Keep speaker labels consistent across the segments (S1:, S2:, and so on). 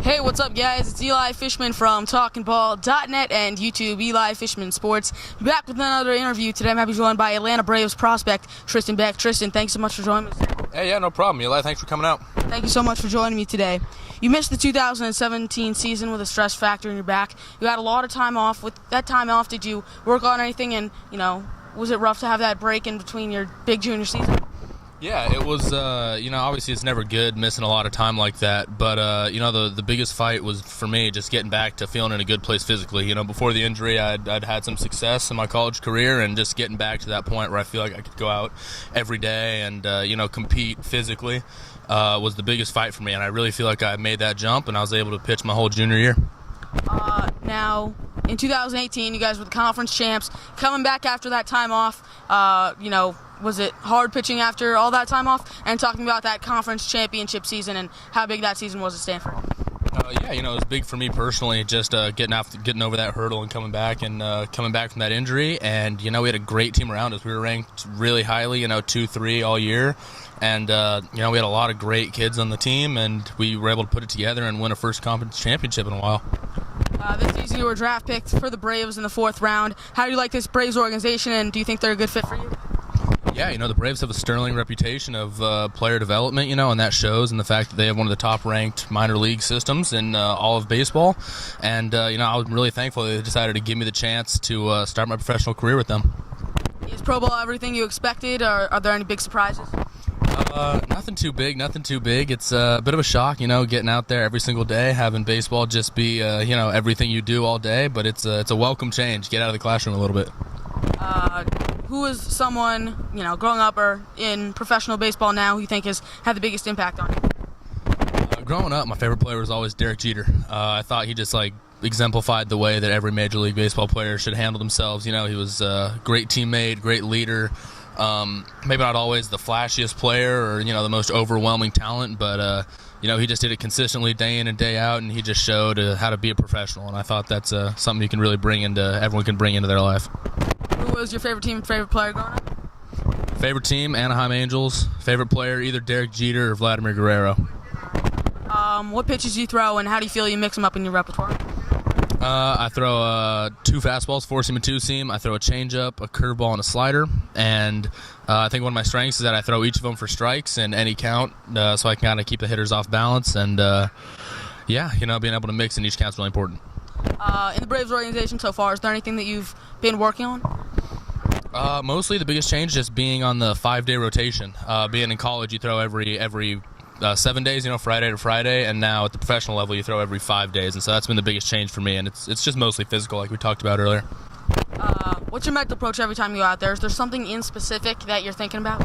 S1: Hey, what's up, guys? It's Eli Fishman from TalkingBall.net and YouTube, Eli Fishman Sports. Back with another interview. Today I'm happy to be joined by Atlanta Braves prospect Tristan Beck. Tristan, thanks so much for joining us.
S2: Hey, yeah, no problem, Eli. Thanks for coming out.
S1: Thank you so much for joining me today. You missed the 2017 season with a stress factor in your back. You had a lot of time off. With that time off, did you work on anything? And, was it rough to have that break in between your big junior season?
S2: Yeah, it was, obviously it's never good missing a lot of time like that, but, the biggest fight was, for me, just getting back to feeling in a good place physically. Before the injury, I'd had some success in my college career, and just getting back to that point where I feel like I could go out every day and, compete physically was the biggest fight for me, and I really feel like I made that jump, and I was able to pitch my whole junior year.
S1: Now, in 2018, you guys were the conference champs. Coming back after that time off, was it hard pitching after all that time off? And talking about that conference championship season and how big that season was at Stanford.
S2: It was big for me personally, just getting over that hurdle and coming back from that injury. And, we had a great team around us. We were ranked really highly, 2-3 all year. And, we had a lot of great kids on the team, and we were able to put it together and win a first conference championship in a while.
S1: This season you were draft picked for the Braves in the 4th round. How do you like this Braves organization, and do you think they're a good fit for you?
S2: Yeah, the Braves have a sterling reputation of player development, and that shows in the fact that they have one of the top-ranked minor league systems in all of baseball. And, I was really thankful they decided to give me the chance to start my professional career with them.
S1: Is Pro Bowl everything you expected, or are there any big surprises?
S2: Nothing too big. It's a bit of a shock, getting out there every single day, having baseball just be, everything you do all day. But it's a welcome change. Get out of the classroom a little bit.
S1: Who is someone, growing up or in professional baseball now who you think has had the biggest impact on you?
S2: Growing up, my favorite player was always Derek Jeter. I thought he just, exemplified the way that every Major League Baseball player should handle themselves. He was a great teammate, great leader. Maybe not always the flashiest player or, the most overwhelming talent, but, he just did it consistently day in and day out, and he just showed how to be a professional. And I thought that's something you can really everyone can bring into their life.
S1: Who was your favorite team, favorite player growing up?
S2: Favorite team, Anaheim Angels. Favorite player, either Derek Jeter or Vladimir Guerrero.
S1: What pitches do you throw, and how do you feel you mix them up in your repertoire?
S2: I throw 2 fastballs, 4-seam and 2-seam. I throw a changeup, a curveball, and a slider. And I think one of my strengths is that I throw each of them for strikes in any count, so I can kind of keep the hitters off balance. And, being able to mix in each count is really important.
S1: In the Braves organization so far, is there anything that you've been working on?
S2: Mostly the biggest change is just being on the 5-day rotation. Being in college, you throw every 7 days, Friday to Friday, and now at the professional level, you throw every 5 days, and so that's been the biggest change for me, and it's just mostly physical, like we talked about earlier.
S1: What's your mental approach every time you go out there? Is there something in specific that you're thinking about?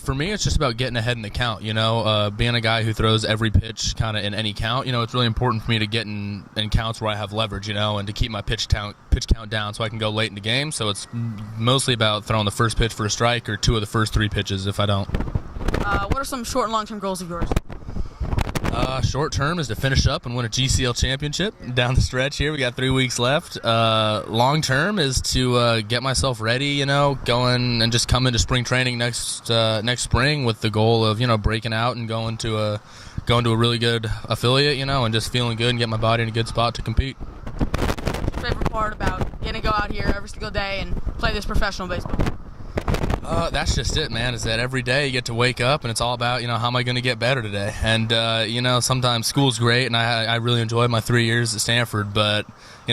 S2: For me, it's just about getting ahead in the count, being a guy who throws every pitch kind of in any count, it's really important for me to get in counts where I have leverage, and to keep my pitch count down so I can go late in the game, so it's mostly about throwing the first pitch for a strike or 2 of the first 3 pitches if I don't.
S1: What are some short and long-term goals of yours?
S2: Short term is to finish up and win a GCL championship down the stretch here. We got 3 weeks left. Long term is to get myself ready, going and just come into spring training next spring with the goal of, breaking out and going to a really good affiliate, and just feeling good and get my body in a good spot to compete.
S1: What's your favorite part about getting to go out here every single day and play this professional baseball?
S2: That's just it, man, is that every day you get to wake up and it's all about, how am I going to get better today? And, sometimes school's great and I really enjoyed my 3 years at Stanford, but,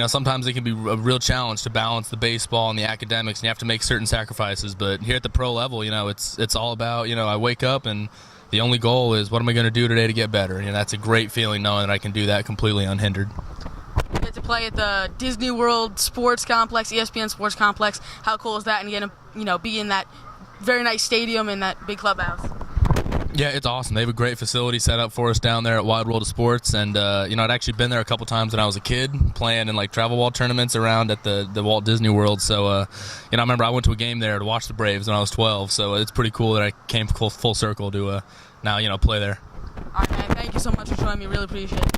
S2: sometimes it can be a real challenge to balance the baseball and the academics and you have to make certain sacrifices. But here at the pro level, it's all about, I wake up and the only goal is what am I going to do today to get better? And that's a great feeling knowing that I can do that completely unhindered.
S1: You get to play at the Disney World Sports Complex, ESPN Sports Complex. How cool is that? And you get to, be in that very nice stadium in that big clubhouse.
S2: Yeah, it's awesome. They have a great facility set up for us down there at Wide World of Sports. And, I'd actually been there a couple times when I was a kid playing in, travel ball tournaments around at the Walt Disney World. So, I remember I went to a game there to watch the Braves when I was 12. So it's pretty cool that I came full circle to now, play there.
S1: All right, man. Thank you so much for joining me. Really appreciate it.